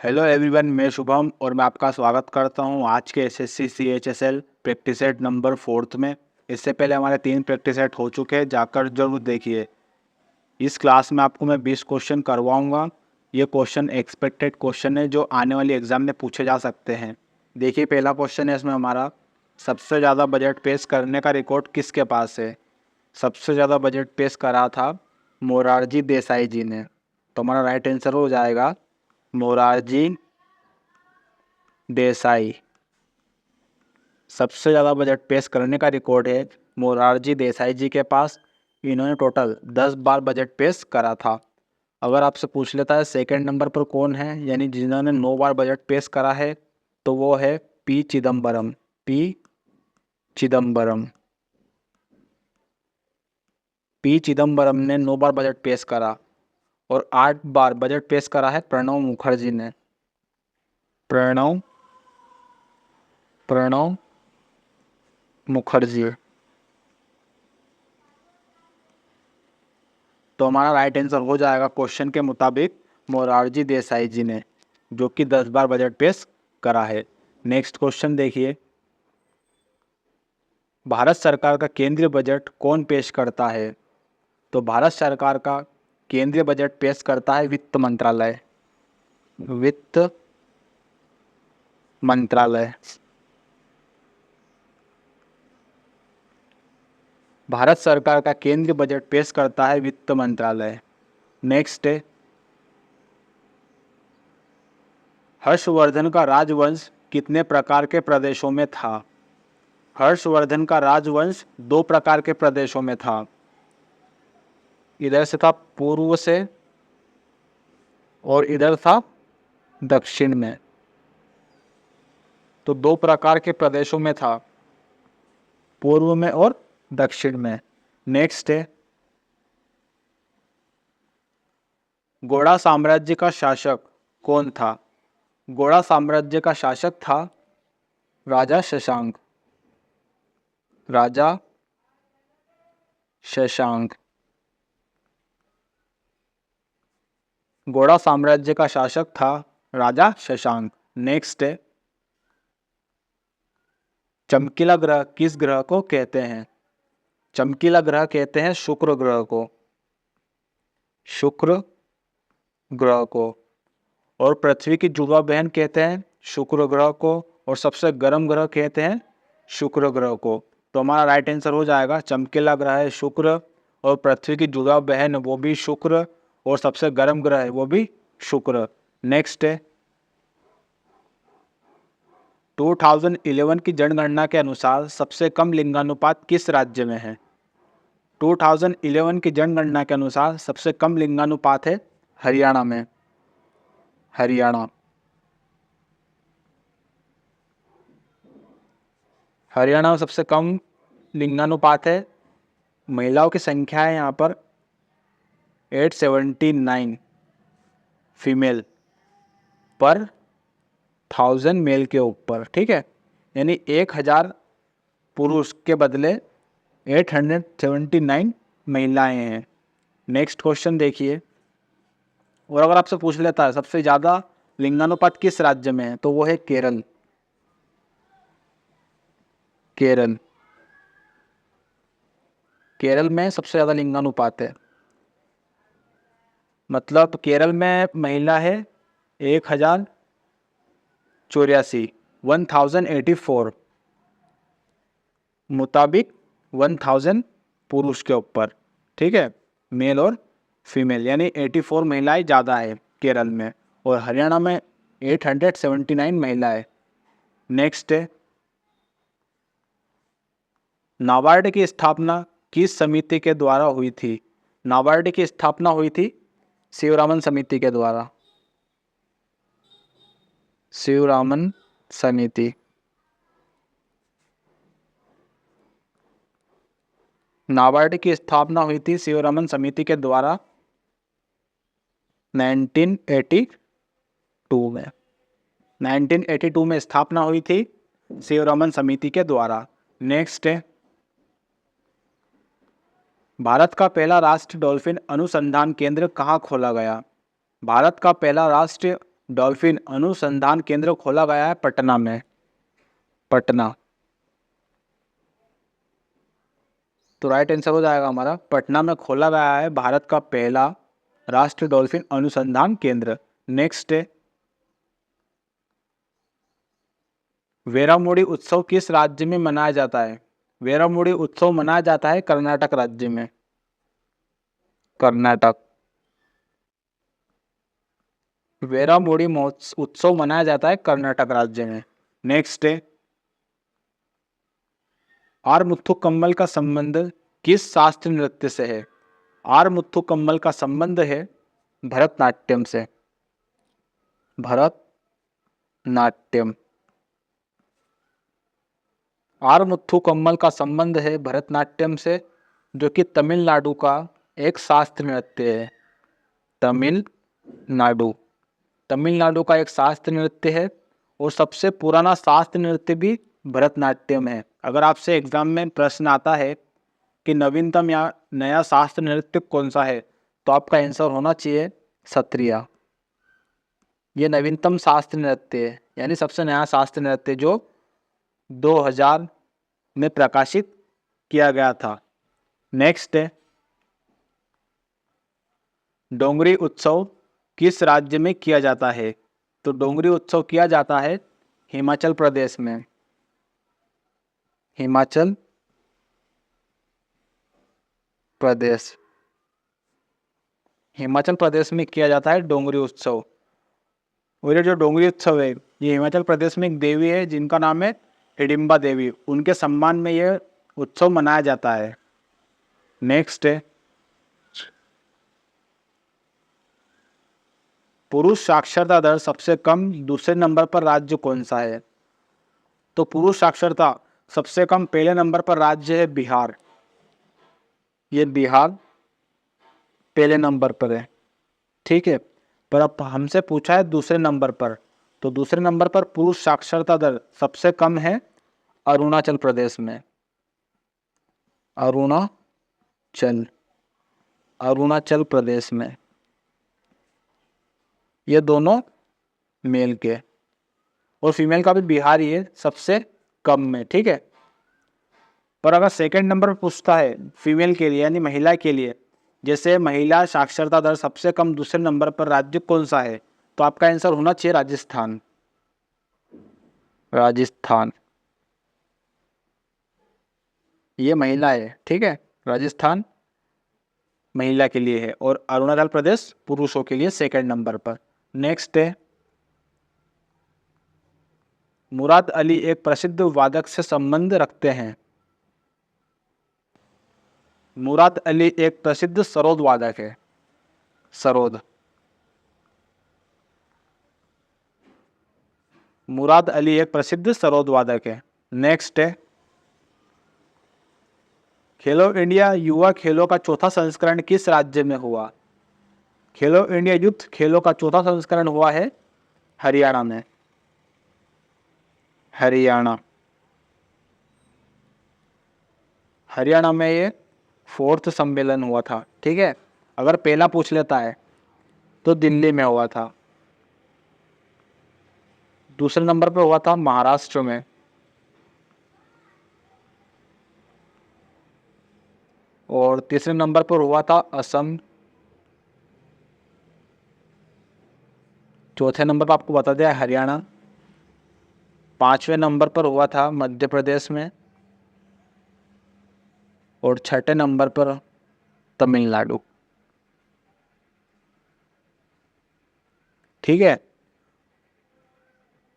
Hello everyone, मैं शुभम और मैं आपका स्वागत करता हूं आज के SSC CHSL practice set number 4 में। इससे पहले हमारे 3 प्रैक्टिस सेट हो चुके हैं, जाकर जरूर देखिए। इस क्लास में आपको मैं 20 क्वेश्चन करवाऊंगा। ये क्वेश्चन एक्सपेक्टेड क्वेश्चन है जो आने वाली एग्जाम में पूछे जा सकते हैं। देखिए, पहला क्वेश्चन है इसमें हमारा, सबसे ज़्यादा बजट पेश करने का रिकॉर्ड किसके पास है। सबसे ज़्यादा बजट पेश करा था मोरारजी देसाई जी ने। तो हमारा राइट आंसर हो जाएगा मोरारजी देसाई। सबसे ज़्यादा बजट पेश करने का रिकॉर्ड है मोरारजी देसाई जी के पास। इन्होंने टोटल 10 बार बजट पेश करा था। अगर आपसे पूछ लेता है सेकंड नंबर पर कौन है, यानी जिन्होंने 9 बार बजट पेश करा है, तो वो है P Chidambaram. P Chidambaram. P Chidambaram ने 9 बार बजट पेश करा। और 8 बार बजट पेश करा है प्रणब मुखर्जी ने। प्रणब प्रणब मुखर्जी। तो हमारा राइट आंसर हो जाएगा क्वेश्चन के मुताबिक मोरारजी देसाई जी ने, जो कि 10 बार बजट पेश करा है। नेक्स्ट क्वेश्चन देखिए, भारत सरकार का केंद्रीय बजट कौन पेश करता है। तो भारत सरकार का केंद्रीय बजट पेश करता है वित्त मंत्रालय। वित्त मंत्रालय। भारत सरकार का केंद्रीय बजट पेश करता है वित्त मंत्रालय। नेक्स्ट है, हर्षवर्धन का राजवंश कितने प्रकार के प्रदेशों में था। हर्षवर्धन का राजवंश 2 प्रकार के प्रदेशों में था। इधर से था पूर्व से और इधर था दक्षिण में। तो 2 प्रकार के प्रदेशों में था, पूर्व में और दक्षिण में। नेक्स्ट है, गोड़ा साम्राज्य का शासक कौन था। गोड़ा साम्राज्य का शासक था राजा शशांक। राजा शशांक। गोड़ा साम्राज्य का शासक था राजा शशांक। नेक्स्ट है, चमकीला ग्रह किस ग्रह को कहते हैं। चमकीला ग्रह कहते हैं शुक्र ग्रह को। शुक्र ग्रह को। और पृथ्वी की जुड़वा बहन कहते हैं शुक्र ग्रह को। और सबसे गर्म ग्रह कहते हैं शुक्र ग्रह को। तो हमारा राइट आंसर हो जाएगा चमकीला ग्रह है शुक्र, और पृथ्वी की जुड़वा बहन वो भी शुक्र, और सबसे गर्म ग्रह है वो भी शुक्र। नेक्स्ट है, 2011 की जनगणना के अनुसार सबसे कम लिंगानुपात किस राज्य में है। 2011 की जनगणना के अनुसार सबसे कम लिंगानुपात है हरियाणा में। हरियाणा। हरियाणा में सबसे कम लिंगानुपात है। महिलाओं की संख्या है यहाँ पर 879 फीमेल पर 1000 मेल के ऊपर। ठीक है, यानी 1000 पुरुष के बदले 879 महिलाएं हैं। नेक्स्ट क्वेश्चन देखिए, और अगर आपसे पूछ लेता है सबसे ज़्यादा लिंगानुपात किस राज्य में है, तो वो है केरल। केरल। केरल में सबसे ज़्यादा लिंगानुपात है। मतलब केरल में महिला है 1084, 1084 मुताबिक 1000 पुरुष के ऊपर। ठीक है, मेल और फीमेल, यानी 84 महिलाएं ज़्यादा है केरल में, और हरियाणा में 879 महिलाएं। नेक्स्ट है, नाबार्ड की स्थापना किस समिति के द्वारा हुई थी। नाबार्ड की स्थापना हुई थी शिवरामन समिति के द्वारा। शिवरामन समिति। नाबार्ड की स्थापना हुई थी शिवरामन समिति के द्वारा 1982 में। 1982 में स्थापना हुई थी शिवरामन समिति के द्वारा। नेक्स्ट है, भारत का पहला राष्ट्रीय डॉल्फिन अनुसंधान केंद्र कहाँ खोला गया। भारत का पहला राष्ट्रीय डॉल्फिन अनुसंधान केंद्र खोला गया है पटना में। पटना, तो राइट आंसर हो जाएगा हमारा पटना में खोला गया है भारत का पहला राष्ट्रीय डॉल्फिन अनुसंधान केंद्र। नेक्स्ट है, वेरामुडी उत्सव किस राज्य में मनाया जाता है? वेरामुडी उत्सव मनाया जाता है कर्नाटक राज्य में। कर्नाटक, वेरामुडी उत्सव मनाया जाता है कर्नाटक राज्य में। नेक्स्ट है, आरमुथु कम्मल का संबंध किस शास्त्रीय नृत्य से है? आरमुथु कम्मल का संबंध है भरतनाट्यम से। भरतनाट्यम, आरमुथु कम्मल का संबंध है भरतनाट्यम से, जो कि तमिलनाडु का एक शास्त्रीय नृत्य है। तमिलनाडु, तमिलनाडु का एक शास्त्रीय नृत्य है और सबसे पुराना शास्त्रीय नृत्य भी भरतनाट्यम है। अगर आपसे एग्जाम में प्रश्न आता है कि नवीनतम या नया शास्त्रीय नृत्य कौन सा है, तो आपका आंसर होना चाहिए सत्रिया। ये नवीनतम शास्त्रीय नृत्य है, यानी सबसे नया शास्त्रीय नृत्य जो 2000 में प्रकाशित किया गया था। नेक्स्ट है, डोंगरी उत्सव किस राज्य में किया जाता है? तो डोंगरी उत्सव किया जाता है हिमाचल प्रदेश में। हिमाचल प्रदेश, हिमाचल प्रदेश में किया जाता है डोंगरी उत्सव। और ये जो डोंगरी उत्सव है, ये हिमाचल प्रदेश में एक देवी है जिनका नाम है हिडिंबा देवी, उनके सम्मान में यह उत्सव मनाया जाता है। नेक्स्ट है, पुरुष साक्षरता दर सबसे कम दूसरे नंबर पर राज्य कौन सा है? तो पुरुष साक्षरता सबसे कम पहले नंबर पर राज्य है बिहार। ये बिहार पहले नंबर पर है, ठीक है। पर अब हमसे पूछा है दूसरे नंबर पर, तो दूसरे नंबर पर पुरुष साक्षरता दर सबसे कम है अरुणाचल प्रदेश में। अरुणाचल प्रदेश में, ये दोनों मेल के, और फीमेल का भी बिहार ही है सबसे कम में, ठीक है। पर अगर सेकंड नंबर पर पूछता है फीमेल के लिए यानी महिला के लिए, जैसे महिला साक्षरता दर सबसे कम दूसरे नंबर पर राज्य कौन सा है, तो आपका आंसर होना चाहिए राजस्थान। राजस्थान, ये महिला है, ठीक है। राजस्थान महिला के लिए है और अरुणाचल प्रदेश पुरुषों के लिए सेकंड नंबर पर। नेक्स्ट है, मुराद अली एक प्रसिद्ध वादक से संबंध रखते हैं। मुराद अली एक प्रसिद्ध सरोद वादक है। सरोद, मुराद अली एक प्रसिद्ध सरोद वादक है। नेक्स्ट है, खेलो इंडिया युवा खेलों का चौथा संस्करण किस राज्य में हुआ? खेलो इंडिया युद्ध खेलों का चौथा संस्करण हुआ है हरियाणा में। हरियाणा, हरियाणा में ये 4th सम्मेलन हुआ था, ठीक है। अगर पहला पूछ लेता है तो दिल्ली में हुआ था। दूसरे नंबर पर हुआ था महाराष्ट्र में। और तीसरे नंबर पर हुआ था असम। चौथे नंबर पर आपको बता दिया हरियाणा। पांचवें नंबर पर हुआ था मध्य प्रदेश में। और छठे नंबर पर तमिलनाडु, ठीक है।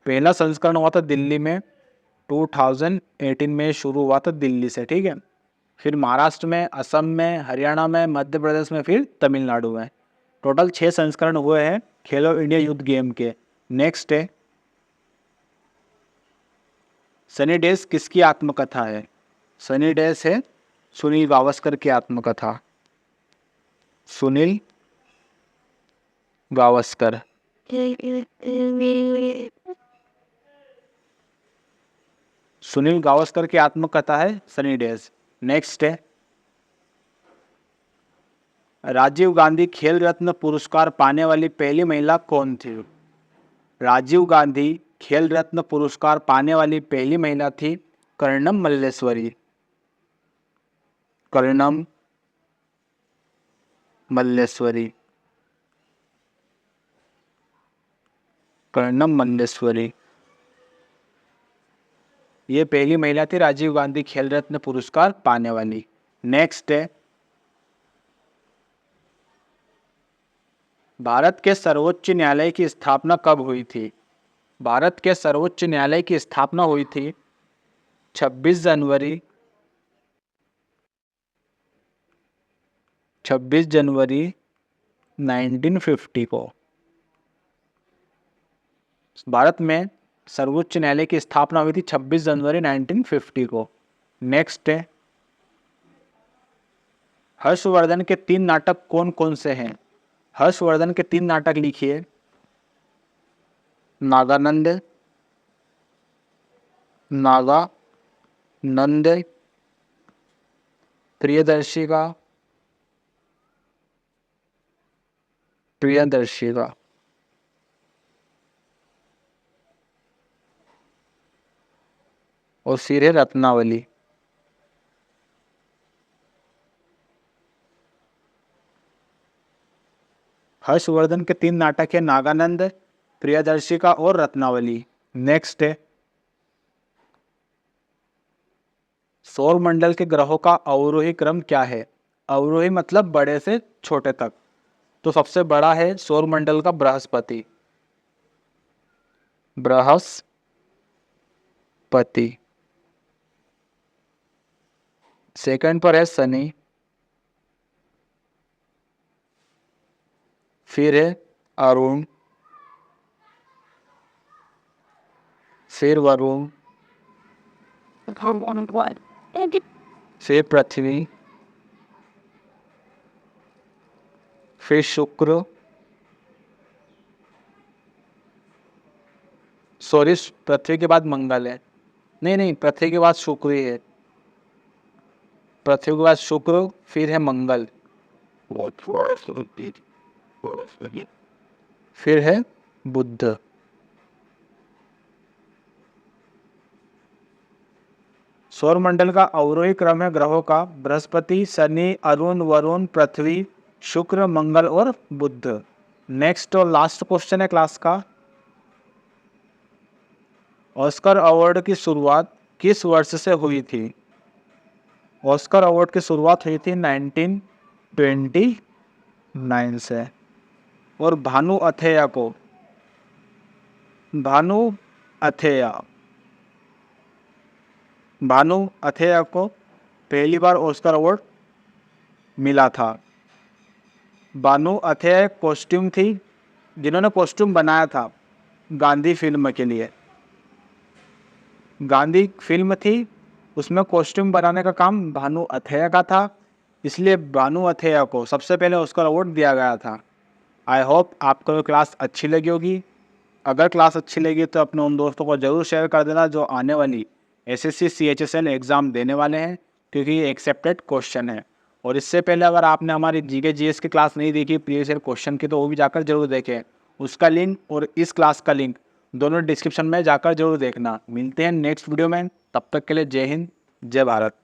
पहला संस्करण हुआ था दिल्ली में, 2018 में शुरू हुआ था दिल्ली से, ठीक है। फिर महाराष्ट्र में, असम में, हरियाणा में, मध्य प्रदेश में, फिर तमिलनाडु में। टोटल 6 संस्करण हुए हैं खेलो इंडिया यूथ गेम के। नेक्स्ट है, सनी डेज किसकी आत्मकथा है? सनी डेज है सुनील गावस्कर की आत्मकथा। सुनील गावस्कर, सुनील गावस्कर की आत्मकथा है सनी डेज। नेक्स्ट है, राजीव गांधी खेल रत्न पुरस्कार पाने वाली पहली महिला कौन थी? राजीव गांधी खेल रत्न पुरस्कार पाने वाली पहली महिला थी कर्णम मल्लेश्वरी। कर्णम मल्लेश्वरी। कर्णम मल्लेश्वरी ये पहली महिला थी राजीव गांधी खेल रत्न पुरस्कार पाने वाली। नेक्स्ट है, भारत के सर्वोच्च न्यायालय की स्थापना कब हुई थी? भारत के सर्वोच्च न्यायालय की स्थापना हुई थी 26 जनवरी 1950 को। भारत में सर्वोच्च न्यायालय की स्थापना हुई थी 26 जनवरी 1950 को। नेक्स्ट है, हर्षवर्धन के 3 नाटक कौन कौन से हैं? हर्षवर्धन के 3 नाटक लिखिए। नागानंद, नागानंद, प्रियदर्शिका, प्रियदर्शिका। और फिर है रत्नावली। हर्षवर्धन के 3 नाटक है नागानंद, प्रियदर्शिका और रत्नावली। नेक्स्ट है, सौरमंडल के ग्रहों का अवरोही क्रम क्या है? अवरोही मतलब बड़े से छोटे तक। तो सबसे बड़ा है सौरमंडल का बृहस्पति। बृहस्पति। सेकंड पर है शनि। फिर है अरुण। फिर वरुण। फिर पृथ्वी। फिर शुक्र। सॉरी, पृथ्वी के बाद मंगल है। नहीं, पृथ्वी के बाद शुक्र ही है। पृथ्वी के बाद शुक्र, फिर है मंगल, फिर है बुध। सौरमंडल का अवरोही क्रम है ग्रहों का बृहस्पति, शनि, अरुण, वरुण, पृथ्वी, शुक्र, मंगल और बुध। नेक्स्ट और लास्ट क्वेश्चन है क्लास का, ऑस्कर अवार्ड की शुरुआत किस वर्ष से हुई थी? ऑस्कर अवार्ड की शुरुआत हुई थी 1929 से। और भानु अथैया को पहली बार ऑस्कर अवार्ड मिला था। भानु अथैया कॉस्ट्यूम थी जिन्होंने कॉस्ट्यूम बनाया था गांधी फिल्म के लिए। गांधी फिल्म थी, उसमें कॉस्ट्यूम बनाने का काम भानु अथैया का था, इसलिए भानु अथैया को सबसे पहले ऑस्कर अवार्ड दिया गया था। आई होप आपको क्लास अच्छी लगी होगी। अगर क्लास अच्छी लगी तो अपने उन दोस्तों को ज़रूर शेयर कर देना जो आने वाली एसएससी सीएचएसएल एग्ज़ाम देने वाले हैं, क्योंकि ये एक्सेप्टेड क्वेश्चन है। और इससे पहले अगर आपने हमारी जीके जीएस की क्लास नहीं देखी प्रीवियस ईयर क्वेश्चन की, तो वो भी जाकर जरूर देखें। उसका लिंक और इस क्लास का लिंक दोनों डिस्क्रिप्शन में जाकर जरूर देखना। मिलते हैं नेक्स्ट वीडियो में, तब तक के लिए जय हिंद, जय भारत।